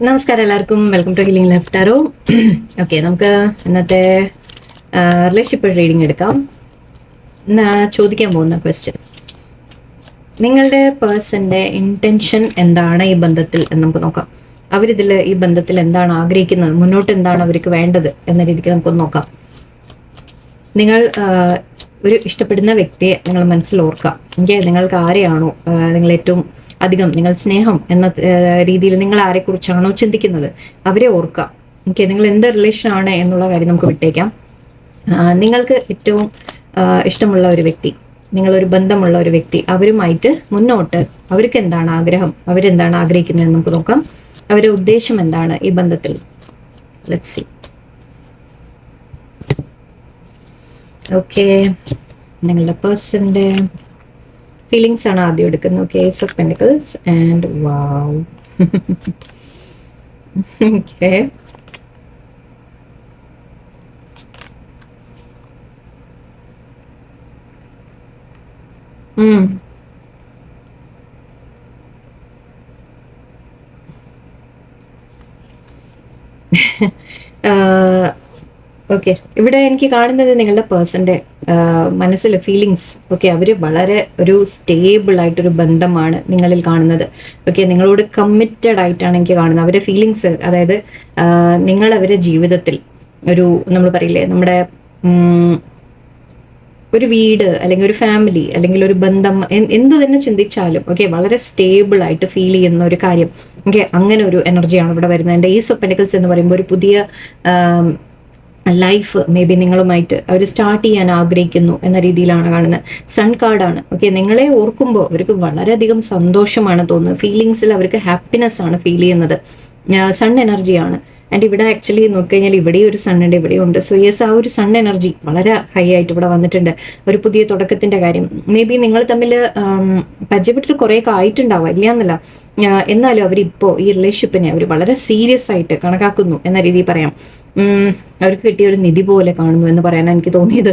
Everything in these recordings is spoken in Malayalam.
നമസ്കാരം എല്ലാവർക്കും, welcome to healing life tarot. Okay, നമുക്ക് ഇന്നത്തെ റിലേഷൻഷിപ്പ് റീഡിംഗ് എടുക്കാം. ചോദിക്കാൻ പോകുന്ന ക്വസ്റ്റ്യൻ, നിങ്ങളുടെ പേഴ്സന്റെ ഇന്റൻഷൻ എന്താണ് ഈ ബന്ധത്തിൽ എന്ന് നമുക്ക് നോക്കാം. അവരിതിൽ ഈ ബന്ധത്തിൽ എന്താണ് ആഗ്രഹിക്കുന്നത്, മുന്നോട്ട് എന്താണ് അവർക്ക് വേണ്ടത് എന്ന രീതിക്ക് നമുക്കൊന്ന് നോക്കാം. നിങ്ങൾ ഒരു ഇഷ്ടപ്പെടുന്ന വ്യക്തിയെ നിങ്ങൾ മനസ്സിൽ ഓർക്കാം. നിങ്ങൾക്ക് ആരെയാണോ നിങ്ങൾ ഏറ്റവും അധികം നിങ്ങൾ സ്നേഹം എന്ന രീതിയിൽ നിങ്ങൾ ആരെക്കുറിച്ചാണോ ചിന്തിക്കുന്നത് അവരെ ഓർക്കാം. നിങ്ങൾ എന്ത് റിലേഷൻ ആണ് എന്നുള്ള കാര്യം നമുക്ക് വിട്ടേക്കാം. നിങ്ങൾക്ക് ഏറ്റവും ഇഷ്ടമുള്ള ഒരു വ്യക്തി, നിങ്ങളൊരു ബന്ധമുള്ള ഒരു വ്യക്തി, അവരുമായിട്ട് മുന്നോട്ട് അവർക്ക് എന്താണ് ആഗ്രഹം, അവരെന്താണ് ആഗ്രഹിക്കുന്നതെന്ന് നമുക്ക് നോക്കാം. അവരുടെ ഉദ്ദേശം എന്താണ് ഈ ബന്ധത്തിൽ. Let's see. ഓക്കെ, നിങ്ങളുടെ പേഴ്സന്റെ ഫീലിങ്സ് ആണ് ആദ്യം എടുക്കുന്നത്. Okay, ace of pentacles and wow. Okay, okay, ഇവിടെ എനിക്ക് കാണുന്നത് നിങ്ങളുടെ പേഴ്സന്റെ മനസ്സിലെ ഫീലിങ്സ്. ഓക്കെ, അവര് വളരെ ഒരു സ്റ്റേബിൾ ആയിട്ടൊരു ബന്ധമാണ് നിങ്ങളിൽ കാണുന്നത്. ഓക്കെ, നിങ്ങളോട് കമ്മിറ്റഡ് ആയിട്ടാണ് എനിക്ക് കാണുന്നത് അവരുടെ ഫീലിങ്സ്. അതായത് നിങ്ങൾ അവരുടെ ജീവിതത്തിൽ ഒരു, നമ്മൾ പറയില്ലേ, നമ്മുടെ ഒരു വീട് അല്ലെങ്കിൽ ഒരു ഫാമിലി അല്ലെങ്കിൽ ഒരു ബന്ധം എന്ത് തന്നെ ചിന്തിച്ചാലും ഓക്കെ വളരെ സ്റ്റേബിൾ ആയിട്ട് ഫീൽ ചെയ്യുന്ന ഒരു കാര്യം. ഓക്കെ, അങ്ങനെ ഒരു എനർജിയാണ് ഇവിടെ വരുന്നത്. എൻ്റെ ഏസ് ഓഫ് പെന്റിക്കിൾസ് എന്ന് പറയുമ്പോൾ ഒരു പുതിയ ലൈഫ് മേ ബി നിങ്ങളുമായിട്ട് അവർ സ്റ്റാർട്ട് ചെയ്യാൻ ആഗ്രഹിക്കുന്നു എന്ന രീതിയിലാണ് കാണുന്നത്. സൺ കാർഡാണ്. ഓക്കെ, നിങ്ങളെ ഓർക്കുമ്പോൾ അവർക്ക് വളരെയധികം സന്തോഷമാണ് തോന്നുന്നത്. ഫീലിങ്സിൽ അവർക്ക് ഹാപ്പിനെസ് ആണ് ഫീൽ ചെയ്യുന്നത്. സൺ എനർജിയാണ്. ആൻഡ് ഇവിടെ ആക്ച്വലി നോക്കിക്കഴിഞ്ഞാൽ ഇവിടെ ഒരു സണ്ണുണ്ട്, ഇവിടെ ഉണ്ട്. സോ യെസ്, ആ ഒരു സൺ എനർജി വളരെ ഹൈ ആയിട്ട് ഇവിടെ വന്നിട്ടുണ്ട്. ഒരു പുതിയ തുടക്കത്തിന്റെ കാര്യം. മേ ബി നിങ്ങൾ തമ്മിൽ പരിചയപ്പെട്ടിട്ട് കുറേയൊക്കെ ആയിട്ടുണ്ടാവാം, ഇല്ല എന്നല്ല. എന്നാലും അവരിപ്പോൾ ഈ റിലേഷൻഷിപ്പിനെ അവർ വളരെ സീരിയസ് ആയിട്ട് കണക്കാക്കുന്നു എന്ന രീതിയിൽ പറയാം. അവർക്ക് കിട്ടിയ ഒരു നിധി പോലെ കാണുന്നു എന്ന് പറയാനാണ് എനിക്ക് തോന്നിയത്.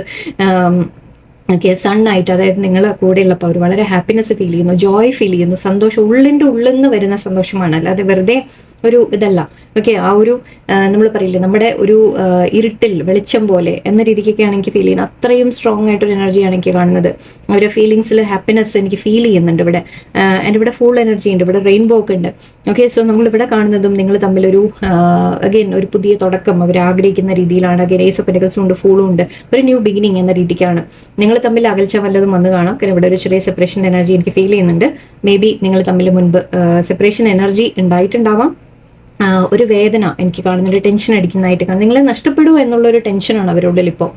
ഓക്കെ, സണ്ണായിട്ട്, അതായത് നിങ്ങൾ കൂടെയുള്ളപ്പോൾ അവർ വളരെ ഹാപ്പിനെസ് ഫീൽ ചെയ്യുന്നു, ജോയ് ഫീൽ ചെയ്യുന്നു, സന്തോഷം ഉള്ളിൻ്റെ ഉള്ളിൽ നിന്ന് വരുന്ന സന്തോഷമാണ്, അല്ലാതെ വെറുതെ ഒരു ഇതല്ല. ഓക്കെ, ആ ഒരു നമ്മൾ പറയില്ലേ, നമ്മുടെ ഒരു ഇരുട്ടിൽ വെളിച്ചം പോലെ എന്ന രീതിക്കൊക്കെയാണ് എനിക്ക് ഫീൽ ചെയ്യുന്നത്. അത്രയും സ്ട്രോങ് ആയിട്ടൊരു എനർജിയാണ് എനിക്ക് കാണുന്നത്. അവരുടെ ഫീലിങ്സിൽ ഹാപ്പിനെസ് എനിക്ക് ഫീൽ ചെയ്യുന്നുണ്ട് ഇവിടെ. ആൻഡ് ഇവിടെ ഫുൾ എനർജി ഉണ്ട്, ഇവിടെ റെയിൻബോ ഒക്കെ ഉണ്ട്. ഓക്കെ, സോ നമ്മളിവിടെ കാണുന്നതും നിങ്ങൾ തമ്മിലൊരു അഗെയിൻ ഒരു പുതിയ തുടക്കം അവർ ആഗ്രഹിക്കുന്ന രീതിയിലാണ്. അഗെയിൻ ഏസ് ഓഫ് പെന്റിക്കിൾസും ഉണ്ട്, ഫൂളും ഉണ്ട്. ഒരു ന്യൂ ബിഗിനിങ് എന്ന രീതിക്കാണ്. നിങ്ങൾ തമ്മിൽ അകൽച്ച വല്ലതും വന്ന് കാണാം. കാരണം ഇവിടെ ഒരു ചെറിയ സെപ്പറേഷൻ എനർജി എനിക്ക് ഫീൽ ചെയ്യുന്നുണ്ട്. മേ ബി നിങ്ങൾ തമ്മിൽ മുൻപ് സെപ്പറേഷൻ എനർജി ഉണ്ടായിട്ടുണ്ടാവാം. ഒരു വേദന എനിക്ക് കാണുന്നുണ്ട്, ടെൻഷൻ അടിക്കുന്നതായിട്ട് കാണും. നിങ്ങളെ നഷ്ടപ്പെടുമോ എന്നുള്ളൊരു ടെൻഷനാണ് അവരുള്ളിൽ ഇപ്പോൾ.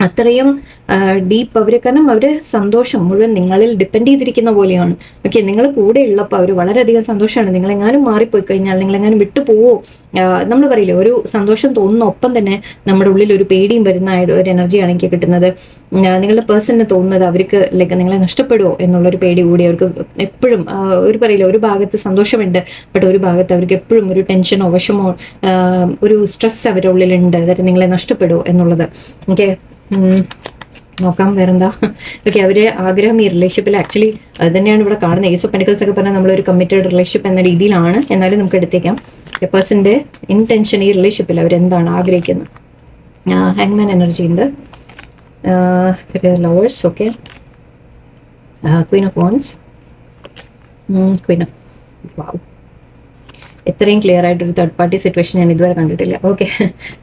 അത്രയും ഡീപ്പ് അവർ, കാരണം അവർ സന്തോഷം മുഴുവൻ നിങ്ങളിൽ ഡിപ്പെൻഡ് ചെയ്തിരിക്കുന്ന പോലെയാണ്. ഓക്കെ, നിങ്ങൾ കൂടെ ഉള്ളപ്പോൾ അവർ വളരെയധികം സന്തോഷമാണ്. നിങ്ങളെങ്ങാനും മാറിപ്പോയി കഴിഞ്ഞാൽ, നിങ്ങളെങ്ങാനും വിട്ടു പോവോ, നമ്മൾ പറയില്ലേ, ഒരു സന്തോഷം തോന്നുന്ന ഒപ്പം തന്നെ നമ്മുടെ ഉള്ളിൽ ഒരു പേടിയും വരുന്ന ഒരു എനർജിയാണ് എനിക്ക് കിട്ടുന്നത്. നിങ്ങളുടെ പേഴ്സണിന് തോന്നുന്നത് അവർക്ക് ലൈക്ക് നിങ്ങളെ നഷ്ടപ്പെടുമോ എന്നുള്ളൊരു പേടി കൂടി അവർക്ക് എപ്പോഴും. ഒരു പറയില്ല, ഒരു ഭാഗത്ത് സന്തോഷമുണ്ട്, ബട്ട് ഒരു ഭാഗത്ത് അവർക്ക് എപ്പോഴും ഒരു ടെൻഷനോ വിഷമോ ഒരു സ്ട്രെസ് അവരുടെ ഉള്ളിലുണ്ട്, അതായത് നിങ്ങളെ നഷ്ടപ്പെടുമോ എന്നുള്ളത്. ഓക്കെ, നോക്കാം വേറെന്താ. ഓക്കെ, അവര് ആഗ്രഹം ഈ റിലേഷൻഷിപ്പിൽ ആക്ച്വലി അത് തന്നെയാണ് ഇവിടെ കാണുന്നത്. ഏസ് ഓഫ് പെന്റിക്കിൾസ് ഒക്കെ പറഞ്ഞാൽ നമ്മളൊരു കമ്മിറ്റഡ് റിലേഷൻഷിപ്പ് എന്ന രീതിയിലാണ്. എന്നാലും നമുക്ക് എടുത്തേക്കാം പേഴ്സന്റെ ഇന്റൻഷൻ ഈ റിലേഷൻഷിപ്പിൽ അവരെന്താണ് ആഗ്രഹിക്കുന്നത്. ഹാങ്മാൻ എനർജി ഉണ്ട്, lovers. Okay, queen of wands, queen of wow. എത്രയും ക്ലിയർ ആയിട്ടൊരു തേർഡ് പാർട്ടി സിറ്റുവേഷൻ ഞാൻ ഇതുവരെ കണ്ടിട്ടില്ല. Okay,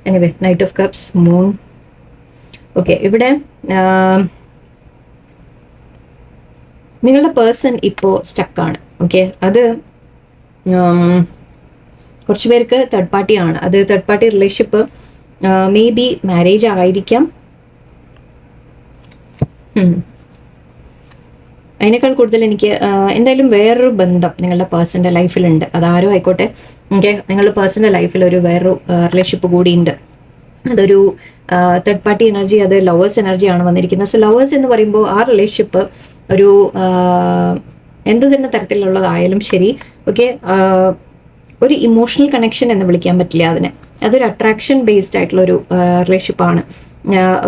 anyway, knight of cups, moon. Okay, ഇവിടെ നിങ്ങളുടെ പേഴ്സൺ ഇപ്പോൾ സ്റ്റക്കാണ്. ഓക്കെ, അത് കുറച്ച് പേർക്ക് തേർഡ് പാർട്ടിയാണ്. അത് third party relationship may be marriage ആയിരിക്കാം. അതിനേക്കാൾ കൂടുതൽ എനിക്ക് എന്തായാലും വേറൊരു ബന്ധം നിങ്ങളുടെ പേഴ്സൻ്റെ ലൈഫിലുണ്ട്. അതാരും ആയിക്കോട്ടെ. ഓക്കെ, നിങ്ങളുടെ പേഴ്സൻ്റെ ലൈഫിൽ ഒരു വേറൊരു റിലേഷൻഷിപ്പ് കൂടിയുണ്ട്. അതൊരു തേർഡ് പാർട്ടി എനർജി, അത് ലവേഴ്സ് എനർജിയാണ് വന്നിരിക്കുന്നത്. സോ ലവേഴ്സ് എന്ന് പറയുമ്പോൾ ആ റിലേഷൻഷിപ്പ് ഒരു എന്ത് തന്നെ തരത്തിലുള്ളതായാലും ശരി, ഓക്കെ, ഒരു ഇമോഷണൽ കണക്ഷൻ എന്ന് വിളിക്കാൻ പറ്റില്ല അതിനെ. അതൊരു അട്രാക്ഷൻ ബേസ്ഡ് ആയിട്ടുള്ള ഒരു റിലേഷൻഷിപ്പാണ്.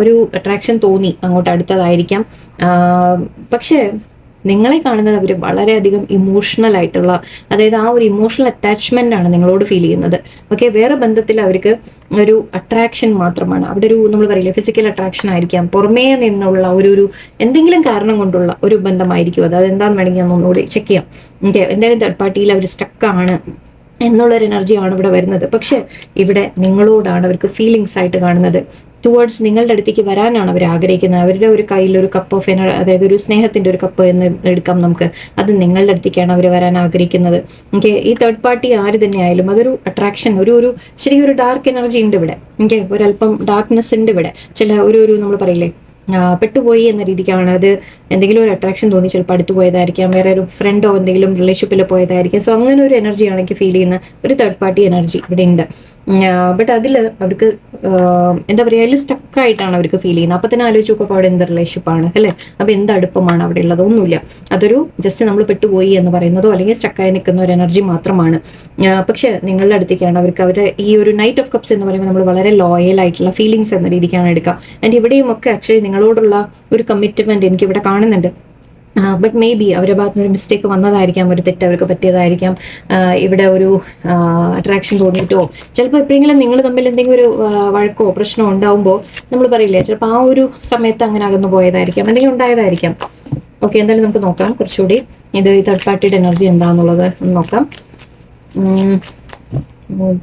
ഒരു അട്രാക്ഷൻ തോന്നി, അങ്ങോട്ട് അടുത്തതായിരിക്കാം. പക്ഷേ നിങ്ങളെ കാണുന്നത് അവർ വളരെയധികം ഇമോഷണൽ ആയിട്ടുള്ള, അതായത് ആ ഒരു ഇമോഷണൽ അറ്റാച്ച്മെന്റ് ആണ് നിങ്ങളോട് ഫീൽ ചെയ്യുന്നത്. ഓക്കെ, വേറെ ബന്ധത്തിൽ അവർക്ക് ഒരു അട്രാക്ഷൻ മാത്രമാണ്. അവിടെ ഒരു നമ്മൾ പറയില്ലേ ഫിസിക്കൽ അട്രാക്ഷൻ ആയിരിക്കാം, പുറമേ നിന്നുള്ള ഒരു എന്തെങ്കിലും കാരണം കൊണ്ടുള്ള ഒരു ബന്ധമായിരിക്കും അത്. അതെന്താന്ന് വേണമെങ്കിൽ ഞാൻ ഒന്നുകൂടി ചെക്ക് ചെയ്യാം. ഓക്കെ, എന്തായാലും തേർഡ് പാർട്ടിയിൽ അവർ സ്റ്റക്കാണ് എന്നുള്ളൊരു എനർജിയാണ് ഇവിടെ വരുന്നത്. പക്ഷെ ഇവിടെ നിങ്ങളോടാണ് അവർക്ക് ഫീലിങ്സ് ആയിട്ട് കാണുന്നത്. ടുവേർഡ്സ് നിങ്ങളുടെ അടുത്തേക്ക് വരാനാണ് അവർ ആഗ്രഹിക്കുന്നത്. അവരുടെ ഒരു കയ്യിൽ ഒരു കപ്പ് ഓഫ് അതായത് ഒരു സ്നേഹത്തിന്റെ ഒരു കപ്പ് എന്ന് എടുക്കാം നമുക്ക്. അത് നിങ്ങളുടെ അടുത്തേക്കാണ് അവർ വരാൻ ആഗ്രഹിക്കുന്നത്. ഓക്കെ, ഈ തേർഡ് പാർട്ടി ആര് തന്നെ ആയാലും അതൊരു അട്രാക്ഷൻ, ഒരു ശരിക്കും ഒരു ഡാർക്ക് എനർജി ഉണ്ട് ഇവിടെ. ഓക്കെ, ഒരല്പം ഡാർക്ക്നെസ് ഉണ്ട് ഇവിടെ. ചില ഒരു നമ്മൾ പറയില്ലേ പെട്ടുപോയി എന്ന രീതിക്കാണ്. അത് എന്തെങ്കിലും ഒരു അട്രാക്ഷൻ തോന്നി ചിലപ്പോൾ അടുത്ത് പോയതായിരിക്കാം, വേറെ ഒരു ഫ്രണ്ടോ എന്തെങ്കിലും റിലേഷൻഷിപ്പിൽ പോയതായിരിക്കാം. സോ അങ്ങനെ ഒരു എനർജിയാണ് എനിക്ക് ഫീൽ ചെയ്യുന്ന ഒരു തേർഡ് പാർട്ടി എനർജി ഇവിടെ ഉണ്ട്. ബട്ട് അതിൽ അവർക്ക് എന്താ പറയുക, അതിൽ സ്റ്റക്കായിട്ടാണ് അവർക്ക് ഫീൽ ചെയ്യുന്നത്. അപ്പം തന്നെ ആലോചിച്ച് നോക്കുമ്പോൾ അവിടെ എന്ത് റിലേഷൻഷിപ്പാണ് അല്ലേ, അപ്പോൾ എന്ത് അടുപ്പമാണ് അവിടെ ഉള്ളത്? ഒന്നുമില്ല. അതൊരു ജസ്റ്റ് നമ്മൾ പെട്ടുപോയി എന്ന് പറയുന്നതോ അല്ലെങ്കിൽ സ്റ്റക്കായി നിൽക്കുന്ന ഒരു എനർജി മാത്രമാണ്. പക്ഷെ നിങ്ങളുടെ അടുത്തേക്കാണ് അവരുടെ ഈ ഒരു നൈറ്റ് ഓഫ് കപ്സ് എന്ന് പറയുമ്പോൾ നമ്മൾ വളരെ ലോയൽ ആയിട്ടുള്ള ഫീലിങ്സ് എന്ന രീതിക്കാണ് എടുക്കുക. ആൻഡ് ഇവിടെയും ഒക്കെ ആക്ച്വലി നിങ്ങളോടുള്ള ഒരു കമ്മിറ്റ്മെന്റ് എനിക്ക് ഇവിടെ കാണുന്നുണ്ട്. ബട്ട് മേ ബി അവരുടെ ഭാഗത്ത് നിന്ന് ഒരു മിസ്റ്റേക്ക് വന്നതായിരിക്കാം, ഒരു തെറ്റ് അവർക്ക് പറ്റിയതായിരിക്കാം. ഇവിടെ ഒരു അട്രാക്ഷൻ തോന്നിയിട്ടോ ചിലപ്പോൾ എപ്പോഴെങ്കിലും നിങ്ങൾ തമ്മിൽ എന്തെങ്കിലും ഒരു വഴക്കോ പ്രശ്നമോ ഉണ്ടാവുമ്പോൾ നമ്മൾ പറയില്ലേ, ചിലപ്പോൾ ആ ഒരു സമയത്ത് അങ്ങനെ അകന്നു പോയതായിരിക്കാം, എന്തെങ്കിലും ഉണ്ടായതായിരിക്കാം. ഓക്കെ, എന്തായാലും നമുക്ക് നോക്കാം കുറച്ചുകൂടി ഇത് ഈ തേർഡ് പാർട്ടിയുടെ എനർജി എന്താണെന്നുള്ളത് നോക്കാം.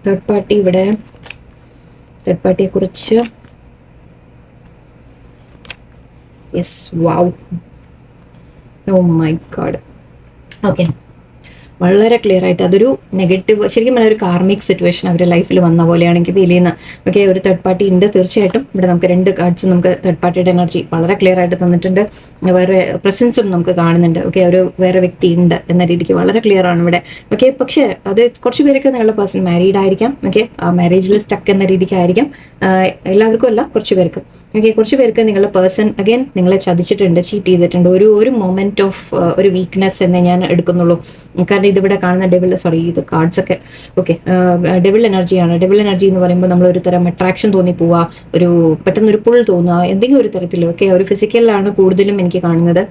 തേർഡ് പാർട്ടി ഇവിടെ തേർഡ് പാർട്ടിയെ കുറിച്ച് yes, wow, oh my god. Okay, വളരെ ക്ലിയർ ആയിട്ട് അതൊരു നെഗറ്റീവ്, ശരിക്കും പറഞ്ഞാൽ ഒരു കാർമിക് സിറ്റുവേഷൻ അവരുടെ ലൈഫിൽ വന്ന പോലെയാണ് എനിക്ക് ഫീൽ ചെയ്യുന്നത്. ഓക്കെ, ഒരു തേർഡ് പാർട്ടി ഉണ്ട് തീർച്ചയായിട്ടും. ഇവിടെ നമുക്ക് 2 കാർഡ്സ് നമുക്ക് തേർഡ് പാർട്ടിയുടെ എനർജി വളരെ ക്ലിയർ ആയിട്ട് തന്നിട്ടുണ്ട്. വേറെ പ്രസൻസും നമുക്ക് കാണുന്നുണ്ട്. ഓക്കെ, ഒരു വേറെ വ്യക്തി ഉണ്ട് എന്ന രീതിക്ക് വളരെ ക്ലിയർ ആണ് ഇവിടെ. ഓക്കെ, പക്ഷേ അത് കുറച്ച് പേരൊക്കെ നിങ്ങളുടെ പേഴ്സൺ മാരീഡ് ആയിരിക്കാം. ഓക്കെ, ആ മാരേജിൽ സ്റ്റക്ക് എന്ന രീതിക്കായിരിക്കാം. എല്ലാവർക്കും അല്ല, കുറച്ച് പേർക്ക്. ഓക്കെ, കുറച്ച് പേർക്ക് നിങ്ങളുടെ പേഴ്സൺ അഗൈൻ നിങ്ങളെ ചതിച്ചിട്ടുണ്ട്, ചീറ്റ് ചെയ്തിട്ടുണ്ട്. ഒരു മൊമെന്റ് ഓഫ് ഒരു വീക്ക്നെസ് എന്നേ ഞാൻ എടുക്കുന്നുള്ളൂ. കാരണം ഇതിവിടെ കാണുന്ന ഇത് കാർഡ്സ് ഒക്കെ ഓക്കെ ഡെവിൾ എനർജിയാണ്. ഡെവിൾ എനർജി എന്ന് പറയുമ്പോൾ നമ്മൾ ഒരു തരം അട്രാക്ഷൻ തോന്നി പോവുക, ഒരു പെട്ടെന്നൊരു പുൾ തോന്നുക, എന്തെങ്കിലും ഒരു തരത്തിൽ. ഓക്കെ, ഒരു ഫിസിക്കലാണ് കൂടുതലും എനിക്ക് കാണുന്നത്.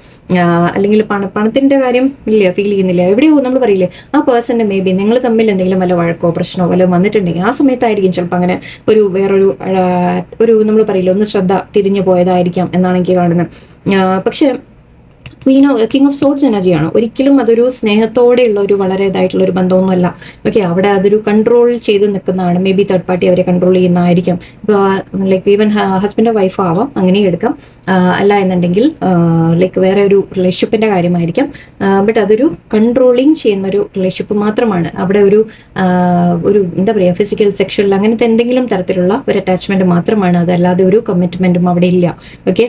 അല്ലെങ്കിൽ പണത്തിന്റെ കാര്യം ഇല്ല, ഫീൽ ചെയ്യുന്നില്ല. എവിടെയോ നമ്മൾ പറയില്ലേ ആ പേഴ്സന്റെ മേ ബി നിങ്ങൾ തമ്മിൽ എന്തെങ്കിലും വല്ല വഴക്കോ പ്രശ്നമോ വല്ല വന്നിട്ടുണ്ടെങ്കിൽ ആ സമയത്തായിരിക്കും ചിലപ്പോൾ അങ്ങനെ വേറൊരു നമ്മൾ പറയില്ല ഒന്ന് ശ്രദ്ധ തിരിഞ്ഞു പോയതായിരിക്കാം എന്നാണ് എനിക്ക് കാണുന്നത്. പക്ഷെ കിങ് ഓഫ് സോർഡ്സ് എനർജിയാണ്. ഒരിക്കലും അതൊരു സ്നേഹത്തോടെയുള്ള ഒരു വളരെ ഇതായിട്ടുള്ള ഒരു ബന്ധമൊന്നുമല്ല. ഓക്കെ, അവിടെ അതൊരു കൺട്രോൾ ചെയ്ത് നിൽക്കുന്നതാണ്. മേ ബി തേർഡ് പാർട്ടി അവരെ കൺട്രോൾ ചെയ്യുന്നതായിരിക്കും. ഇപ്പോൾ ലൈക്ക് ഈവൻ ഹസ്ബൻഡോ വൈഫോ ആവാം, അങ്ങനെയും എടുക്കാം. അല്ല എന്നുണ്ടെങ്കിൽ ലൈക്ക് വേറെ ഒരു റിലേഷൻഷിപ്പിന്റെ കാര്യമായിരിക്കാം. ബട്ട് അതൊരു കൺട്രോളിങ് ചെയ്യുന്ന ഒരു റിലേഷൻഷിപ്പ് മാത്രമാണ്. അവിടെ ഒരു എന്താ പറയുക ഫിസിക്കൽ സെക്ഷൽ അങ്ങനത്തെ എന്തെങ്കിലും തരത്തിലുള്ള ഒരു അറ്റാച്ച്മെന്റ് മാത്രമാണ്. അതല്ലാതെ ഒരു കമ്മിറ്റ്മെന്റും അവിടെ ഇല്ല. ഓക്കെ,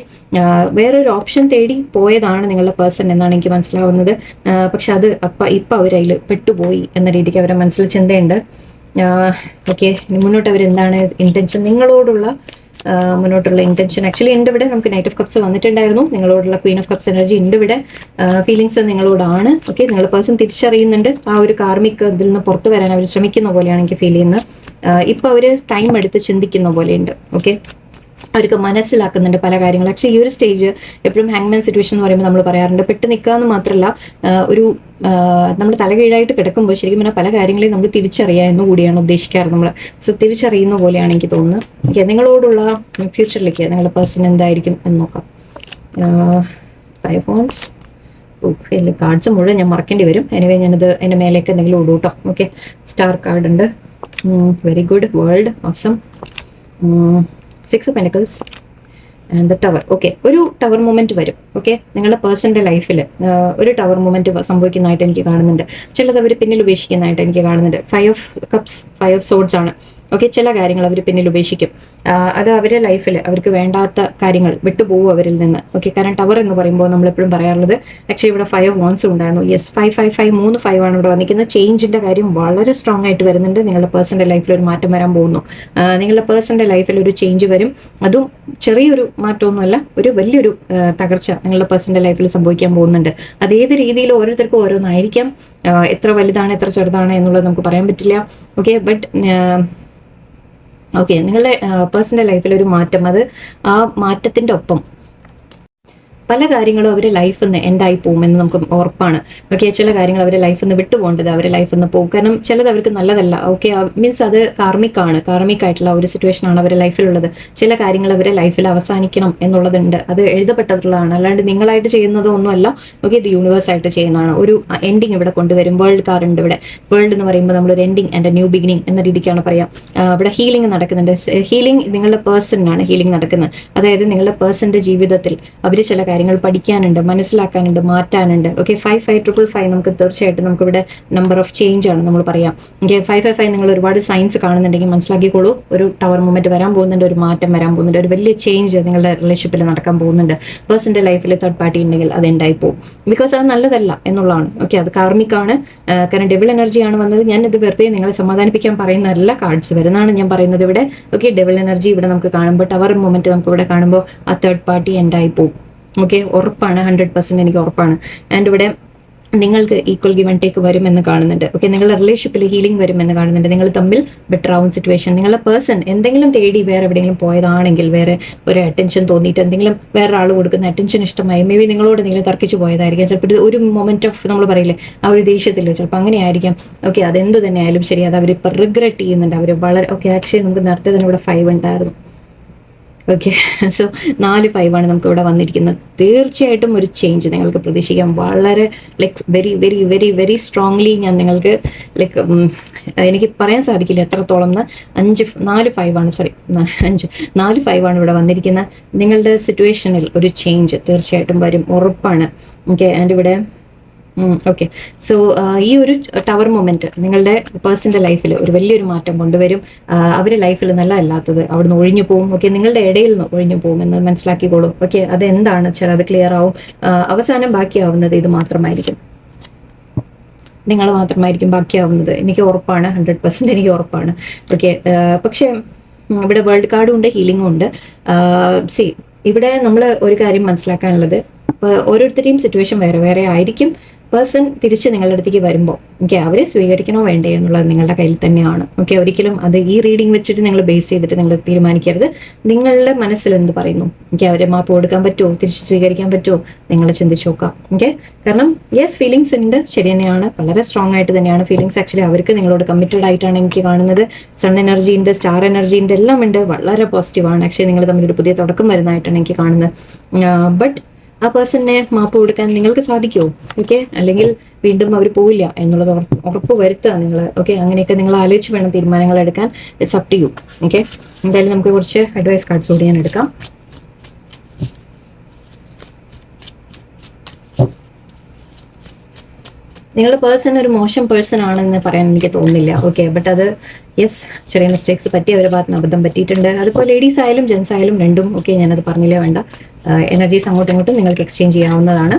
വേറൊരു ഓപ്ഷൻ തേടി പോയതാണ് നിങ്ങളുടെ പേഴ്സൺ എന്നാണ് എനിക്ക് മനസ്സിലാവുന്നത്. പക്ഷെ അത് ഇപ്പം അവരതിൽ പെട്ടുപോയി എന്ന രീതിക്ക് അവരുടെ മനസ്സിൽ ചിന്തയുണ്ട്. ഓക്കെ, മുന്നോട്ട് അവരെന്താണ് ഇന്റൻഷൻ, നിങ്ങളോടുള്ള മുന്നോട്ടുള്ള ഇന്റൻഷൻ ആക്ച്വലി ഉണ്ട് ഇവിടെ. നമുക്ക് നൈറ്റ് ഓഫ് കപ്സ് വന്നിട്ടുണ്ടായിരുന്നു. നിങ്ങളോടുള്ള ക്വീൻ ഓഫ് കപ്സ് എനർജി ഉണ്ട് ഇവിടെ. ഫീലിങ്സ് നിങ്ങളോടാണ്. ഓക്കെ, നിങ്ങളുടെ പേഴ്സൺ തിരിച്ചറിയുന്നുണ്ട്. ആ ഒരു കാർമിക് ഇതിൽ നിന്ന് പുറത്തു വരാൻ അവർ ശ്രമിക്കുന്ന പോലെയാണ് എനിക്ക് ഫീൽ ചെയ്യുന്നത്. ഇപ്പം അവർ ടൈം എടുത്ത് ചിന്തിക്കുന്ന പോലെയുണ്ട്. ഓക്കെ, അവർക്ക് മനസ്സിലാക്കുന്നുണ്ട് പല കാര്യങ്ങളും. ആക്ച്വലി ഈ ഒരു സ്റ്റേജ് എപ്പോഴും ഹാങ്മാൻ സിറ്റുവേഷൻ എന്ന് പറയുമ്പോൾ നമ്മൾ പറയാറുണ്ട് പെട്ട് നിൽക്കുക എന്ന് മാത്രമല്ല, നമ്മൾ തലകീഴായിട്ട് കിടക്കുമ്പോൾ ശരിക്കും പറഞ്ഞാൽ പല കാര്യങ്ങളെയും നമ്മൾ തിരിച്ചറിയുക എന്ന് കൂടിയാണ് ഉദ്ദേശിക്കാറ് നമ്മൾ. സോ തിരിച്ചറിയുന്ന പോലെയാണ് എനിക്ക് തോന്നുന്നത്. ഓക്കെ, നിങ്ങളോടുള്ള ഫ്യൂച്ചറിലേക്ക് നിങ്ങളുടെ പേഴ്സൺ എന്തായിരിക്കും എന്ന് നോക്കാം. 5 wands. കാർഡ്സ് മുഴുവൻ ഞാൻ മറക്കേണ്ടി വരും. എനിവേ ഞാനത് അതിൻ്റെ മേലേക്ക് എന്തെങ്കിലും ഇടും കേട്ടോ. ഓക്കെ, സ്റ്റാർ കാർഡ് ഉണ്ട്. Very good, world, awesome. 6 of Pentacles and the Tower. Okay, ഒരു ടവർ മൂമെന്റ് വരും. ഓക്കെ, നിങ്ങളുടെ പേഴ്സന്റെ ലൈഫിൽ ഒരു ടവർ മൂമെന്റ് സംഭവിക്കുന്നതായിട്ട് എനിക്ക് കാണുന്നുണ്ട്. ചിലത് അവർ പിന്നിൽ ഉപേക്ഷിക്കുന്നതായിട്ട് എനിക്ക് കാണുന്നുണ്ട്. 5 of Cups, 5 of Swords ആണ്. ഓക്കെ, ചില കാര്യങ്ങൾ അവർ പിന്നിൽ ഉപേക്ഷിക്കും. അത് അവരുടെ ലൈഫിൽ അവർക്ക് വേണ്ടാത്ത കാര്യങ്ങൾ വിട്ടുപോകും അവരിൽ നിന്ന്. ഓക്കെ, കാരണം ടവർ എന്ന് പറയുമ്പോൾ നമ്മളെപ്പോഴും പറയാറുള്ളത് ആക്ച്വലി ഇവിടെ 5 of Wands ഉണ്ടായിരുന്നു. യെസ്, 5 5 ആണ് ഇവിടെ വന്നിരിക്കുന്നത്. ചേഞ്ചിന്റെ കാര്യം വളരെ സ്ട്രോങ് ആയിട്ട് വരുന്നുണ്ട്. നിങ്ങളുടെ പേഴ്സന്റെ ലൈഫിൽ ഒരു മാറ്റം വരാൻ പോകുന്നു. നിങ്ങളുടെ പേഴ്സന്റെ ലൈഫിൽ ഒരു ചേഞ്ച് വരും. അതും ചെറിയൊരു മാറ്റമൊന്നുമല്ല, ഒരു വലിയൊരു തകർച്ച നിങ്ങളുടെ പേഴ്സന്റെ ലൈഫിൽ സംഭവിക്കാൻ പോകുന്നുണ്ട്. അത് ഏത് രീതിയിൽ ഓരോരുത്തർക്കും ഓരോന്നായിരിക്കാം. എത്ര വലുതാണ് എത്ര ചെറുതാണ് എന്നുള്ളത് നമുക്ക് പറയാൻ പറ്റില്ല. ഓക്കെ, ബട്ട് ഓക്കെ, നിങ്ങളുടെ പേഴ്സണൽ ലൈഫിൽ ഒരു മാറ്റം, അത് ആ മാറ്റത്തിൻ്റെ ഒപ്പം പല കാര്യങ്ങളും അവരുടെ ലൈഫിൽ നിന്ന് എൻഡായി പോകുമെന്ന് നമുക്ക് ഉറപ്പാണ്. ഓക്കെ, ചില കാര്യങ്ങൾ അവരുടെ ലൈഫിൽ നിന്ന് വിട്ടുപോകേണ്ടത് അവരുടെ ലൈഫിൽ നിന്ന് പോകും. കാരണം ചിലത് അവർക്ക് നല്ലതല്ല. ഓക്കെ, മീൻസ് അത് കാർമിക് ആയിട്ടുള്ള ഒരു സിറ്റുവേഷൻ ആണ് അവരുടെ ലൈഫിലുള്ളത്. ചില കാര്യങ്ങൾ അവരുടെ ലൈഫിൽ അവസാനിക്കണം എന്നുള്ളതുണ്ട്. അത് എഴുതപ്പെട്ടിട്ടുള്ളതാണ്, അല്ലാണ്ട് നിങ്ങളായിട്ട് ചെയ്യുന്നതോ ഒന്നുമല്ല. ഓക്കെ, ഇത് യൂണിവേഴ്സ് ആയിട്ട് ചെയ്യുന്നതാണ്. ഒരു എൻഡിങ് ഇവിടെ കൊണ്ടുവരും. വേൾഡ് കാർഡ് ഇവിടെ. വേൾഡ് എന്ന് പറയുമ്പോൾ നമ്മളൊരു എൻഡിങ് ആൻഡ് ന്യൂ ബിഗിനിങ് എന്ന രീതിക്കാണ് പറയാം. ഇവിടെ ഹീലിംഗ് നടക്കുന്നുണ്ട്. ഹീലിംഗ് നിങ്ങളുടെ പേഴ്സണിനാണ് ഹീലിംഗ് നടക്കുന്നത്. അതായത് നിങ്ങളുടെ പേഴ്സന്റെ ജീവിതത്തിൽ അവർ ചില കാര്യങ്ങൾ പഠിക്കാനുണ്ട്, മനസ്സിലാക്കാനുണ്ട്, മാറ്റാനുണ്ട്. ഓക്കെ, 5555 നമുക്ക് തീർച്ചയായിട്ടും നമുക്കിവിടെ നമ്പർ ഓഫ് ചേഞ്ച് ആണ് നമ്മൾ പറയാം. ഓക്കെ, 555 നിങ്ങൾ ഒരുപാട് സയൻസ് കാണുന്നുണ്ടെങ്കിൽ മനസ്സിലാക്കിക്കോളൂ, ഒരു ടവർ മൂവ്മെന്റ് വരാൻ പോകുന്നുണ്ട്, ഒരു മാറ്റം വരാൻ പോകുന്നുണ്ട്, ഒരു വലിയ ചേഞ്ച് നിങ്ങളുടെ റിലേഷൻഷിപ്പിൽ നടക്കാൻ പോകുന്നുണ്ട്. പേഴ്സന്റെ ലൈഫിൽ തേർഡ് പാർട്ടി ഉണ്ടെങ്കിൽ അത് ഉണ്ടായി പോകും. ബിക്കോസ് അത് നല്ലതല്ല എന്നുള്ളതാണ്. ഓക്കെ, അത് കാർമിക്കാണ്. കാരണം ഡെവിൾ എനർജിയാണ് വന്നത്. ഞാൻ ഇത് വെറുതെ നിങ്ങളെ സമാധാനിപ്പിക്കാൻ പറയുന്ന എല്ലാ കാർഡ്സ് വരുന്നതാണ് ഞാൻ പറയുന്നത് ഇവിടെ. ഓക്കെ, ഡെവിൾ എനർജി ഇവിടെ നമുക്ക് കാണുമ്പോൾ, ടവർ മൂവ്മെന്റ് നമുക്ക് ഇവിടെ കാണുമ്പോൾ ആ തേർഡ് പാർട്ടി എൻഡായി പോകും. ഓക്കെ, ഉറപ്പാണ്, 100% എനിക്ക് ഉറപ്പാണ്. ആൻഡ് ഇവിടെ നിങ്ങൾക്ക് ഈക്വൽ ഗിവ് ആൻഡ് ടേക്ക് വരുമെന്ന് കാണുന്നുണ്ട്. ഓക്കെ, നിങ്ങളുടെ റിലേഷൻഷിപ്പിൽ ഹീലിംഗ് വരുമെന്ന് കാണുന്നുണ്ട്. നിങ്ങൾ തമ്മിൽ ബെറ്റർ ആവും സിറ്റുവേഷൻ. നിങ്ങളുടെ പേഴ്സൺ എന്തെങ്കിലും തേടി വേറെ എവിടെയെങ്കിലും പോയതാണെങ്കിൽ, വേറെ ഒരു അറ്റൻഷൻ തോന്നിയിട്ട് എന്തെങ്കിലും വേറെ ആൾ കൊടുക്കുന്ന അറ്റൻഷൻ ഇഷ്ടമായി, മേ ബി നിങ്ങളോട് നിങ്ങൾ തർക്കിച്ച് പോയതായിരിക്കാം. ചിലപ്പോൾ ഒരു മൊമെന്റ് ഓഫ് നമ്മൾ പറയില്ലേ ആ ഒരു ദേഷ്യത്തിൽ, ചിലപ്പോൾ അങ്ങനെ ആയിരിക്കാം. ഓക്കെ, അതെന്ത് തന്നെ ആയാലും ശരി, അത് അവരിപ്പോൾ റിഗ്രറ്റ് ചെയ്യുന്നുണ്ട്. അവർ വളരെ ഓക്കെ. ആക്ച്വലി നമുക്ക് നേരത്തെ തന്നെ ഇവിടെ 5 ഉണ്ടായിരുന്നു. ഓക്കെ, സോ 4 5 ആണ് നമുക്ക് ഇവിടെ വന്നിരിക്കുന്നത്. തീർച്ചയായിട്ടും ഒരു ചേഞ്ച് നിങ്ങൾക്ക് പ്രതീക്ഷിക്കാം. വളരെ like very very very very strongly ഞാൻ നിങ്ങൾക്ക് ലൈക്ക് എനിക്ക് പറയാൻ സാധിക്കില്ല എത്രത്തോളം എന്ന്. 4 5 ആണ്, സോറി 4 5 ആണ് ഇവിടെ വന്നിരിക്കുന്നത്. നിങ്ങളുടെ സിറ്റുവേഷനിൽ ഒരു ചേഞ്ച് തീർച്ചയായിട്ടും വരും, ഉറപ്പാണ്. ഓക്കെ, ആൻഡ് ഇവിടെ ഓക്കെ, സോ ഈ ഒരു ടവർ മൊമെന്റ് നിങ്ങളുടെ പേഴ്സന്റെ ലൈഫിൽ ഒരു വലിയൊരു മാറ്റം കൊണ്ടുവരും. അവരുടെ ലൈഫിൽ നല്ലതല്ലാത്തത് അവിടുന്ന് ഒഴിഞ്ഞു പോകും. ഓക്കെ, നിങ്ങളുടെ ഇടയിൽ നിന്ന് ഒഴിഞ്ഞു പോകും എന്ന് മനസ്സിലാക്കിക്കോളും. ഓക്കെ, അതെന്താണ് വെച്ചാൽ അത് ക്ലിയർ ആവും. അവസാനം ബാക്കിയാവുന്നത് ഇത് മാത്രമായിരിക്കും, നിങ്ങൾ മാത്രമായിരിക്കും ബാക്കിയാവുന്നത്. എനിക്ക് ഉറപ്പാണ്, 100% എനിക്ക് ഉറപ്പാണ്. ഓക്കെ, പക്ഷേ ഇവിടെ വേൾഡ് കാർഡും ഉണ്ട്, ഹീലിംഗും ഉണ്ട്. സി, ഇവിടെ നമ്മൾ ഒരു കാര്യം മനസ്സിലാക്കാനുള്ളത്, ഓരോരുത്തരുടെയും സിറ്റുവേഷൻ വേറെ വേറെ ആയിരിക്കും. പേഴ്സൺ തിരിച്ച് നിങ്ങളുടെ അടുത്തേക്ക് വരുമ്പോൾ ഓക്കെ, അവരെ സ്വീകരിക്കണോ വേണ്ടേ എന്നുള്ളത് നിങ്ങളുടെ കയ്യിൽ തന്നെയാണ്. ഓക്കെ, ഒരിക്കലും അത് ഈ റീഡിംഗ് വെച്ചിട്ട് നിങ്ങൾ ബേസ് ചെയ്തിട്ട് നിങ്ങൾ തീരുമാനിക്കരുത്. നിങ്ങളുടെ മനസ്സിൽ എന്ത് പറയുന്നു, ഓക്കെ, അവരെ മാപ്പ് കൊടുക്കാൻ പറ്റുമോ, തിരിച്ച് സ്വീകരിക്കാൻ പറ്റുമോ, നിങ്ങൾ ചിന്തിച്ച് നോക്കാം. ഓക്കെ, കാരണം യെസ്, ഫീലിങ്സ് ഉണ്ട്, ശരി തന്നെയാണ്, വളരെ സ്ട്രോങ് ആയിട്ട് തന്നെയാണ് ഫീലിങ്സ്. ആക്ച്വലി അവർക്ക് നിങ്ങളോട് കമ്മിറ്റഡ് ആയിട്ടാണ് എനിക്ക് കാണുന്നത്. സൺ എനർജി ഉണ്ട്, സ്റ്റാർ എനർജി ഉണ്ട്, എല്ലാം ഉണ്ട്, വളരെ പോസിറ്റീവാണ്. ആക്ച്വലി നിങ്ങൾ തമ്മിലൊരു പുതിയ തുടക്കം വരുന്നതായിട്ടാണ് എനിക്ക് കാണുന്നത്. ബട്ട് ആ പേഴ്സണിനെ മാപ്പ് കൊടുക്കാൻ നിങ്ങൾക്ക് സാധിക്കുമോ? ഓക്കെ, അല്ലെങ്കിൽ വീണ്ടും അവർ പോവില്ല എന്നുള്ളത് ഉറപ്പ് വരുത്തുക നിങ്ങൾ. ഓക്കെ, അങ്ങനെയൊക്കെ നിങ്ങൾ ആലോചിച്ച് വേണം തീരുമാനങ്ങൾ എടുക്കാൻ. It's up to you. Okay, എന്തായാലും നമുക്ക് കുറച്ച് അഡ്വൈസ് കാർഡ്സ് കൂടി ഞാൻ എടുക്കാം. നിങ്ങളുടെ പേഴ്സൺ ഒരു മോശം പേഴ്സൺ ആണെന്ന് പറയാൻ എനിക്ക് തോന്നുന്നില്ല. ഓക്കെ, ബട്ട് അത് യെസ്, ചെറിയ മിസ്റ്റേക്സ് പറ്റി അവരുടെ ഭാഗത്ത് അബദ്ധം പറ്റിയിട്ടുണ്ട്. അതിപ്പോൾ ലേഡീസ് ആയാലും ജെൻസ് ആയാലും രണ്ടും. ഓക്കെ, ഞാനത് പറഞ്ഞില്ല, വേണ്ട. എനർജീസ് അങ്ങോട്ടും ഇങ്ങോട്ടും നിങ്ങൾക്ക് എക്സ്ചേഞ്ച് ചെയ്യാവുന്നതാണ്.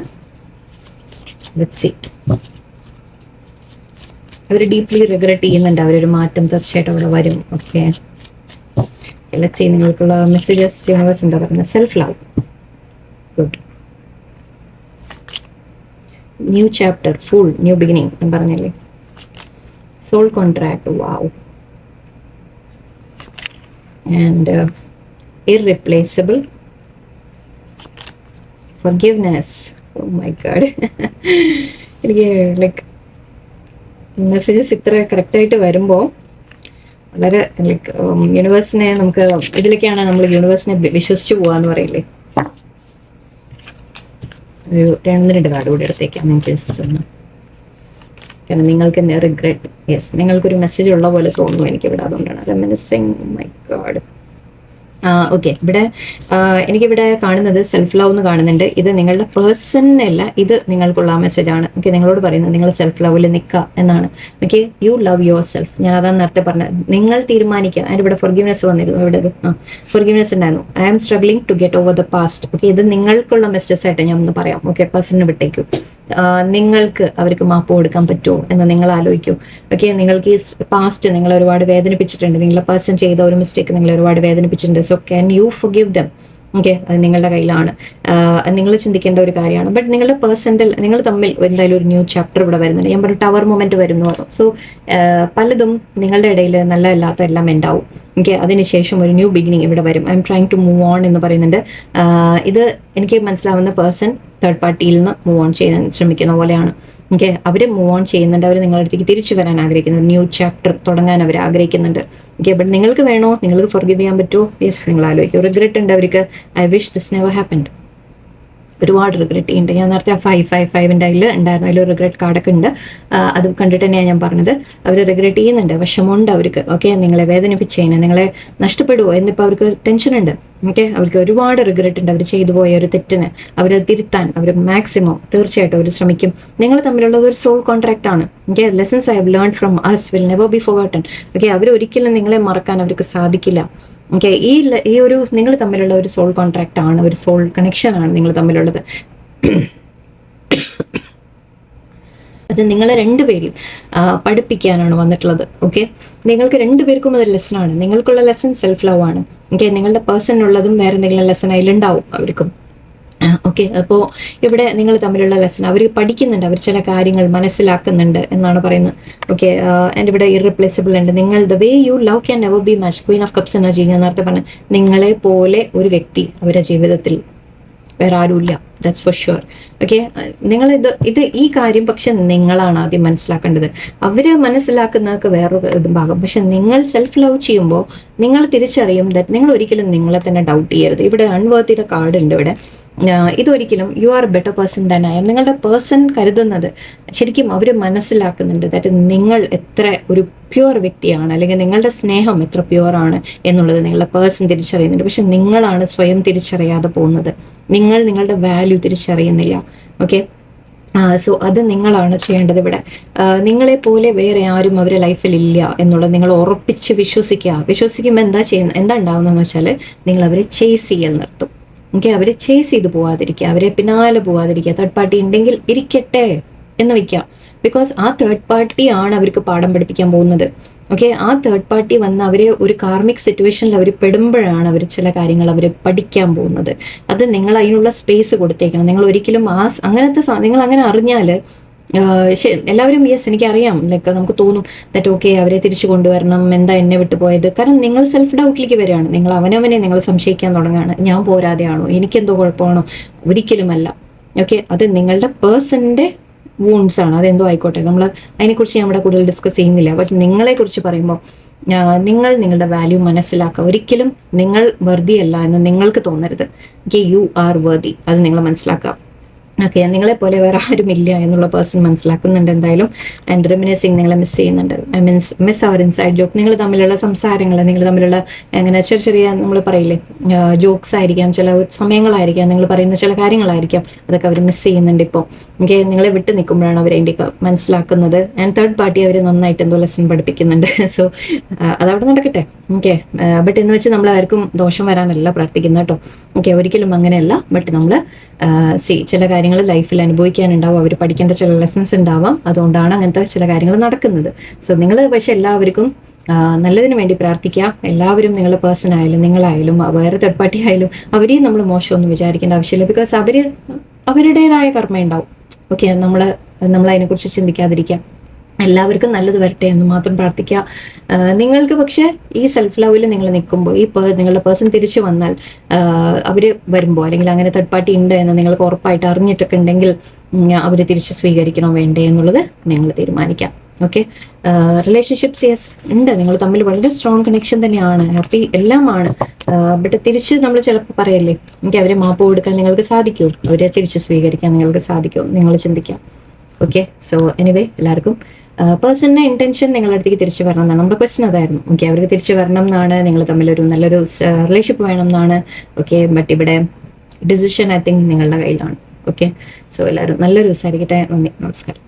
ലെറ്റ്സ് സീ, അവർ ഡീപ്ലി റിഗ്രറ്റ് ചെയ്യുന്നുണ്ട്. അവരൊരു മാറ്റം തീർച്ചയായിട്ടും അവിടെ വരും. ഓക്കെ, ലെറ്റ്സ് സീ, നിങ്ങൾക്കുള്ള മെസ്സേജസ് യൂണിവേഴ്സ് എന്താ പറയുന്നത്? Self love, good. New chapter, full new beginning ഞാൻ പറഞ്ഞല്ലേ. Soul contract, wow. And irreplaceable, forgiveness, oh my god. എനിക്ക് ലൈക്ക് മെസ്സേജസ് ഇത്ര കറക്റ്റായിട്ട് വരുമ്പോൾ വളരെ ലൈക്ക് യൂണിവേഴ്സിനെ നമുക്ക് ഇതിലേക്കാണ് നമ്മൾ യൂണിവേഴ്സിനെ വിശ്വസിച്ച് പോവാന്ന് പറയില്ലേ. ഒരു 2 കാർഡ് കൂടി എടുത്തേക്കാണ് എനിക്ക് ജസ്റ്റ് ഒന്ന്. കാരണം നിങ്ങൾക്ക് റിഗ്രറ്റ്, യെസ്, നിങ്ങൾക്കൊരു മെസ്സേജ് ഉള്ള പോലെ തോന്നുന്നു എനിക്കിവിടെ. അതുകൊണ്ടാണ് റെമിനിസിങ്, മൈ ഗോഡ്. ഓക്കെ, ഇവിടെ എനിക്കിവിടെ കാണുന്നത് സെൽഫ് ലവ് എന്ന് കാണുന്നുണ്ട്. ഇത് നിങ്ങളുടെ പേഴ്സണല്ല, ഇത് നിങ്ങൾക്കുള്ള മെസ്സേജ് ആണ്. ഓക്കെ, നിങ്ങളോട് പറയുന്നത് നിങ്ങൾ സെൽഫ് ലവിൽ നിൽക്കുക എന്നാണ്. Okay, you love your self. ഞാൻ അതാണ് നേരത്തെ പറഞ്ഞത്, നിങ്ങൾ തീരുമാനിക്കുക. അതിൻ്റെ ഇവിടെ ഫോർഗിവ്നെസ് വന്നിരുന്നു. ഇവിടെ ഫോർഗിവ്നെസ് ഉണ്ടായിരുന്നു. I am struggling to get over the past. Okay, ഇത് നിങ്ങൾക്കുള്ള മെസ്സേജ് ആയിട്ട് ഞാൻ ഒന്ന് പറയാം. ഓക്കെ, പേഴ്സണിന് വിട്ടേക്കൂ. നിങ്ങൾക്ക് അവർക്ക് മാപ്പ് കൊടുക്കാൻ പറ്റുമോ എന്ന് നിങ്ങൾ ആലോചിക്കൂ. ഓക്കെ, നിങ്ങൾക്ക് ഈ പാസ്റ്റ് നിങ്ങൾ ഒരുപാട് വേദനിപ്പിച്ചിട്ടുണ്ട്. നിങ്ങളുടെ പേഴ്സൺ ചെയ്ത ഒരു മിസ്റ്റേക്ക് നിങ്ങൾ ഒരുപാട് വേദനിപ്പിച്ചിട്ടുണ്ട്. So can you forgive them? ഓക്കെ, അത് നിങ്ങളുടെ കയ്യിലാണ്. നിങ്ങൾ ചിന്തിക്കേണ്ട ഒരു കാര്യമാണ്. ബട്ട് നിങ്ങളുടെ പേഴ്സണൽ നിങ്ങൾ തമ്മിൽ എന്തായാലും ഒരു ന്യൂ ചാപ്റ്റർ ഇവിടെ വരുന്നുണ്ട്. ഞാൻ പറഞ്ഞു ടവർ മൊമെന്റ് വരുന്നു. സോ പലതും നിങ്ങളുടെ ഇടയിൽ നല്ലതല്ലാത്ത എല്ലാം ഉണ്ടാവും. ഓക്കെ, അതിനുശേഷം ഒരു ന്യൂ ബിഗിനിങ് ഇവിടെ വരും. I'm trying to move on എന്ന് പറയുന്നുണ്ട്. ഇത് എനിക്ക് മനസ്സിലാവുന്ന പേഴ്സൺ തേർഡ് പാർട്ടിയിൽ നിന്ന് മൂവ് ഓൺ ചെയ്യാൻ ശ്രമിക്കുന്ന പോലെയാണ്. ഓക്കെ, അവർ മൂവ് ഓൺ ചെയ്യുന്നുണ്ട്, അവർ നിങ്ങളുടെ അടുത്തേക്ക് തിരിച്ചു വരാൻ ആഗ്രഹിക്കുന്നുണ്ട്, ന്യൂ ചാപ്റ്റർ തുടങ്ങാൻ അവർ ആഗ്രഹിക്കുന്നുണ്ട്. ഓക്കെ, ബട്ട് നിങ്ങൾക്ക് വേണോ, നിങ്ങൾക്ക് ഫോർഗിവ് ചെയ്യാൻ പറ്റുമോ? യെസ്, നിങ്ങൾ ആലോചിക്കും. റിഗ്രറ്റ് ഉണ്ട് അവർക്ക്. I wish this never happened. ഒരുപാട് റിഗ്രറ്റ് ചെയ്യുന്നുണ്ട്. ഞാൻ നേരത്തെ ആ 555 അതിൽ ഉണ്ടായിരുന്നു, അതിൽ റിഗ്രറ്റ് കാർഡൊക്കെ ഉണ്ട്. അത് കണ്ടിട്ട് തന്നെയാണ് ഞാൻ പറഞ്ഞത്. അവർ റിഗ്രറ്റ് ചെയ്യുന്നുണ്ട്, വിഷമമുണ്ട് അവർക്ക്. ഓക്കെ, നിങ്ങളെ വേദനിപ്പിച്ചതിന്, നിങ്ങളെ നഷ്ടപ്പെടുമോ എന്നിപ്പോൾ അവർക്ക് ടെൻഷനുണ്ട്. ഓക്കെ, അവർക്ക് ഒരുപാട് റിഗ്രറ്റ് ഉണ്ട്. അവർ ചെയ്തു പോയ ഒരു തെറ്റിന് അവർ തിരുത്താൻ അവർ മാക്സിമം തീർച്ചയായിട്ടും അവർ ശ്രമിക്കും. നിങ്ങൾ തമ്മിലുള്ളത് ഒരു സോൾ കോൺട്രാക്റ്റ് ആണ്. Okay, lessons I have learn from us will never be forgotten. Okay, അവർ ഒരിക്കലും നിങ്ങളെ മറക്കാൻ അവർക്ക് സാധിക്കില്ല. ഓക്കെ, ഈ ഒരു നിങ്ങൾ തമ്മിലുള്ള ഒരു സോൾ കോൺട്രാക്റ്റ് ആണ്, ഒരു സോൾ കണക്ഷൻ ആണ് നിങ്ങൾ തമ്മിലുള്ളത്. അത് നിങ്ങളെ രണ്ടുപേരും പഠിപ്പിക്കാനാണ് വന്നിട്ടുള്ളത്. ഓക്കെ, നിങ്ങൾക്ക് രണ്ടുപേർക്കും ഒരു ലെസണാണ്. നിങ്ങൾക്കുള്ള ലെസൺ സെൽഫ് ലവ് ആണ്. ഓക്കെ, നിങ്ങളുടെ പേഴ്സണിനുള്ളതും വേറെ എന്തെങ്കിലും ലെസൺ അതിലുണ്ടാവും അവർക്കും. ഓക്കെ, അപ്പോൾ ഇവിടെ നിങ്ങൾ തമ്മിലുള്ള ലെസൺ അവർ പഠിക്കുന്നുണ്ട്, അവർ ചില കാര്യങ്ങൾ മനസ്സിലാക്കുന്നുണ്ട് എന്നാണ് പറയുന്നത്. ഓക്കെ, ആൻഡ് ഇവിടെ ഇറപ്ലേസിബിൾ ഉണ്ട്. നിങ്ങൾ the way you love can never be match. Queen of cups energy ഞാൻ നേരത്തെ പറഞ്ഞു. നിങ്ങളെ പോലെ ഒരു വ്യക്തി അവരുടെ ജീവിതത്തിൽ വേറെ ആരുമില്ല, ദാറ്റ്സ് ഫോർ ഷുവർ. ഓക്കെ, ഇത് ഈ കാര്യം പക്ഷെ നിങ്ങളാണ് ആദ്യം മനസ്സിലാക്കേണ്ടത്. അവർ മനസ്സിലാക്കുന്നതൊക്കെ വേറൊരു ഭാഗം. പക്ഷെ നിങ്ങൾ സെൽഫ് ലവ് ചെയ്യുമ്പോൾ നിങ്ങൾ തിരിച്ചറിയും ദാറ്റ് നിങ്ങൾ ഒരിക്കലും നിങ്ങളെ തന്നെ ഡൗട്ട് ചെയ്യരുത്. ഇവിടെ അൺവർത്തിയുടെ കാർഡ് ഉണ്ട് ഇവിടെ. ഇതൊരിക്കലും you are A better person than I M. നിങ്ങളുടെ പേഴ്സൺ കരുതുന്നത് ശരിക്കും അവർ മനസ്സിലാക്കുന്നുണ്ട് ദാറ്റ് നിങ്ങൾ എത്ര ഒരു പ്യുവർ വ്യക്തിയാണ്, അല്ലെങ്കിൽ നിങ്ങളുടെ സ്നേഹം എത്ര പ്യുവറാണ് എന്നുള്ളത് നിങ്ങളുടെ പേഴ്സൺ തിരിച്ചറിയുന്നുണ്ട്. പക്ഷെ നിങ്ങളാണ് സ്വയം തിരിച്ചറിയാതെ പോകുന്നത്. നിങ്ങൾ നിങ്ങളുടെ വാല്യൂ തിരിച്ചറിയുന്നില്ല. ഓക്കെ, സോ അത് നിങ്ങളാണ് ചെയ്യേണ്ടത് ഇവിടെ. നിങ്ങളെ പോലെ വേറെ ആരും അവരുടെ ലൈഫിൽ ഇല്ല എന്നുള്ളത് നിങ്ങൾ ഉറപ്പിച്ച് വിശ്വസിക്കുക. വിശ്വസിക്കുമ്പോൾ എന്താ ഉണ്ടാവുന്നതെന്ന് വെച്ചാൽ നിങ്ങൾ അവരെ ചേസ് ചെയ്യൽ നിർത്തും. ഓക്കെ, അവരെ ചേസ് ചെയ്ത് പോവാതിരിക്കുക, അവരെ പിന്നാലെ പോവാതിരിക്കുക. തേർഡ് പാർട്ടി ഉണ്ടെങ്കിൽ ഇരിക്കട്ടെ എന്ന് വെക്കുക. ബിക്കോസ് ആ തേർഡ് പാർട്ടി ആണ് അവർക്ക് പാഠം പഠിപ്പിക്കാൻ പോകുന്നത്. ഓക്കെ, ആ തേർഡ് പാർട്ടി വന്ന് അവരെ ഒരു കാർമിക് സിറ്റുവേഷനിൽ അവർ പെടുമ്പോഴാണ് അവർ ചില കാര്യങ്ങൾ അവർ പഠിക്കാൻ പോകുന്നത്. അത് നിങ്ങൾ അതിനുള്ള സ്പേസ് കൊടുത്തേക്കണം. നിങ്ങൾ ഒരിക്കലും നിങ്ങൾ അങ്ങനെ അറിഞ്ഞാൽ എല്ലാവരും യെസ് എനിക്കറിയാം, ലൈക്ക് നമുക്ക് തോന്നും ദാറ്റ് ഓക്കെ അവരെ തിരിച്ചു കൊണ്ടുവരണം, എന്താ എന്നെ വിട്ടു പോയത്. കാരണം നിങ്ങൾ സെൽഫ് ഡൗട്ടിലേക്ക് വരികയാണ്. നിങ്ങൾ അവനവനെ നിങ്ങൾ സംശയിക്കാൻ തുടങ്ങുകയാണ്. ഞാൻ പോരാതെയാണോ, എനിക്കെന്തോ കുഴപ്പമാണോ? ഒരിക്കലുമല്ല. ഓക്കെ, അത് നിങ്ങളുടെ പേഴ്സണിൻ്റെ വൂൺസ് ആണ്. അതെന്തോ ആയിക്കോട്ടെ, നമ്മൾ അതിനെക്കുറിച്ച് ഞാൻ ഇവിടെ കൂടുതൽ ഡിസ്കസ് ചെയ്യുന്നില്ല. ബട്ട് നിങ്ങളെക്കുറിച്ച് പറയുമ്പോൾ നിങ്ങളുടെ വാല്യൂ മനസ്സിലാക്കുക. ഒരിക്കലും നിങ്ങൾ വർദിയല്ല എന്ന് നിങ്ങൾക്ക് തോന്നരുത്. ഓക്കെ, യു ആർ വർതി, അത് നിങ്ങൾ മനസ്സിലാക്കുക. ഓക്കെ, നിങ്ങളെപ്പോലെ വേറെ ആരുമില്ല എന്നുള്ള പേഴ്സൺ മനസ്സിലാക്കുന്നുണ്ട് എന്തായാലും. ആൻഡ് റെമിനസിങ് നിങ്ങളെ മിസ് ചെയ്യുന്നുണ്ട്. I means miss our inside joke. നിങ്ങൾ തമ്മിലുള്ള സംസാരങ്ങൾ, നിങ്ങൾ തമ്മിലുള്ള അങ്ങനെ ചെറിയ നമ്മൾ പറയില്ലേ ജോക്സ് ആയിരിക്കാം, ചില സമയങ്ങളായിരിക്കാം, നിങ്ങൾ പറയുന്ന ചില കാര്യങ്ങളായിരിക്കാം, അതൊക്കെ അവർ മിസ് ചെയ്യുന്നുണ്ട് ഇപ്പോൾ. ഓക്കെ, നിങ്ങളെ വിട്ട് നിൽക്കുമ്പോഴാണ് അവർ അതിൻ്റെയൊക്കെ മനസ്സിലാക്കുന്നത്. ആൻഡ് തേർഡ് പാർട്ടി അവർ നന്നായിട്ട് എന്തോ ലെസൺ പഠിപ്പിക്കുന്നുണ്ട്. സോ അതവിടെ നടക്കട്ടെ. ഓക്കെ, ബട്ട് എന്ന് വെച്ച് നമ്മൾ ആർക്കും ദോഷം വരാനല്ല പ്രാർത്ഥിക്കുന്നത് കേട്ടോ. ഓക്കെ, ഒരിക്കലും അങ്ങനെയല്ല. ബട്ട് നമ്മൾ ചില കാര്യങ്ങൾ ലൈഫിൽ അനുഭവിക്കാനുണ്ടാവും, അവർ പഠിക്കേണ്ട ചില ലെസൺസ് ഉണ്ടാവാം. അതുകൊണ്ടാണ് അങ്ങനത്തെ ചില കാര്യങ്ങൾ നടക്കുന്നത്. സോ നിങ്ങൾ പക്ഷെ എല്ലാവർക്കും നല്ലതിന് വേണ്ടി പ്രാർത്ഥിക്കുക. എല്ലാവരും നിങ്ങളുടെ പേഴ്സൺ ആയാലും നിങ്ങളായാലും വേറെ തേർഡ് പാർട്ടി ആയാലും അവരെയും നമ്മൾ മോശമൊന്നും വിചാരിക്കേണ്ട ആവശ്യമില്ല. ബിക്കോസ് അവരുടേതായ കർമ്മ ഉണ്ടാവും. ഓക്കെ, നമ്മൾ അതിനെക്കുറിച്ച് ചിന്തിക്കാതിരിക്കാം. എല്ലാവർക്കും നല്ലത് വരട്ടെ എന്ന് മാത്രം പ്രാർത്ഥിക്കുക. നിങ്ങൾക്ക് പക്ഷേ ഈ സെൽഫ് ലവിൽ നിങ്ങൾ നിൽക്കുമ്പോൾ നിങ്ങളുടെ പേഴ്സൺ തിരിച്ചു വന്നാൽ അവർ വരുമ്പോൾ, അല്ലെങ്കിൽ അങ്ങനെ തേർഡ് പാർട്ടി ഉണ്ട് എന്ന് നിങ്ങൾക്ക് ഉറപ്പായിട്ട് അറിഞ്ഞിട്ടൊക്കെ ഉണ്ടെങ്കിൽ അവർ തിരിച്ച് സ്വീകരിക്കണോ വേണ്ടേ എന്നുള്ളത് നിങ്ങൾ തീരുമാനിക്കാം. ഓക്കെ, റിലേഷൻഷിപ്സ് യെസ് ഉണ്ട്, നിങ്ങൾ തമ്മിൽ വളരെ സ്ട്രോങ് കണക്ഷൻ തന്നെയാണ്, ഹാപ്പി എല്ലാമാണ്. ബട്ട് തിരിച്ച് നമ്മൾ ചിലപ്പോൾ പറയല്ലേ, എനിക്ക് അവരെ മാപ്പ് കൊടുക്കാൻ നിങ്ങൾക്ക് സാധിക്കുമോ, അവരെ തിരിച്ച് സ്വീകരിക്കാൻ നിങ്ങൾക്ക് സാധിക്കുമോ, നിങ്ങൾ ചിന്തിക്കാം. ഓക്കെ, സോ എനിവേ എല്ലാവർക്കും പേഴ്സണിൻ്റെ ഇൻറ്റൻഷൻ നിങ്ങളുടെ അടുത്തേക്ക് തിരിച്ചു വരണം എന്നാണ് നമ്മുടെ ക്വസ്റ്റൻ. അതായിരുന്നു. ഓക്കെ, അവർക്ക് തിരിച്ചു വരണം എന്നാണ്, നിങ്ങൾ തമ്മിലൊരു നല്ലൊരു റിലേഷൻഷിപ്പ് വേണം എന്നാണ്. ഓക്കെ, ബട്ട് ഇവിടെ ഡിസിഷൻ ഐ തിങ്ക് നിങ്ങളുടെ കയ്യിലാണ്. ഓക്കെ, സോ എല്ലാവരും നല്ലൊരു ദിവസമായിരിക്കട്ടെ. നന്ദി, നമസ്കാരം.